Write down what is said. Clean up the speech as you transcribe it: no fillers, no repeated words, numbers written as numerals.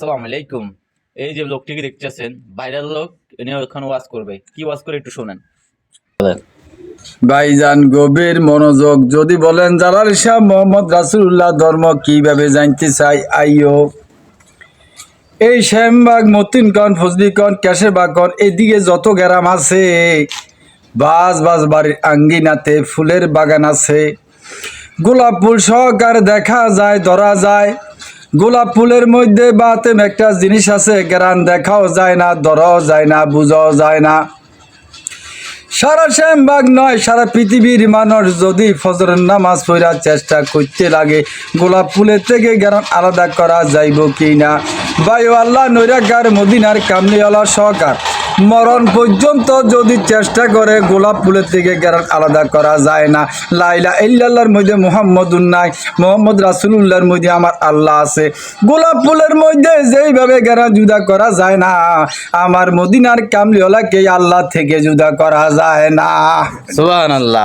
আসসালামু আলাইকুম। এই যে লোকটিকে দেখতেছেন ভাইরাল লোক, ইনি ওখানে ওয়াজ করবে। কি ওয়াজ করে একটু শোনেন। ভাইজান গভীর মনোযোগ যদি বলেন জালাল শাহ মোহাম্মদ রাসূলুল্লাহ ধর্ম কিভাবে জানতে চাই আইও এই শ্যামবাগ মতিনগঞ্জ ফজলিগঞ্জ কেশরবাগগঞ্জ এদিকে যত গ্রাম আছে বাস বাস বাড়ির আঙ্গিনাতে ফুলের বাগান আছে। গোলাপ ফুল সহকার দেখা যায় ধরা যায়। গোলাপ ফুলের মধ্যে বাতেম একটা জিনিস আছে, গ্রান দেখাও যায় না, ধরাও যায় না, বুঝাও যায় না। সারা শ্যামবাগ নয় সারা পৃথিবীর মানুষ যদি ফজরের নামাজ পড়ার চেষ্টা করতে লাগে গোলাপ ফুলের থেকে জ্ঞান আলাদা করা যাইব কি না? বায়ু আল্লাহ নৈরাকার মদিনার কামলিওয়ালা সহকার মরণ পর্যন্ত যদি চেষ্টা করে গোলাপ ফুলের থেকে জ্ঞান আলাদা করা যায় না। লাইলা ইল্লাল্লাহর মধ্যে মুহাম্মদুন নাই, মোহাম্মদ রাসূলুল্লাহর মধ্যে আমার আল্লাহ আছে। গোলাপ ফুলের মধ্যে যেইভাবে জ্ঞান জুদা করা যায় না, আমার মদিনার কামলিওয়ালাকে আল্লাহ থেকে জুদা করা যায় না। সুবহানাল্লাহ।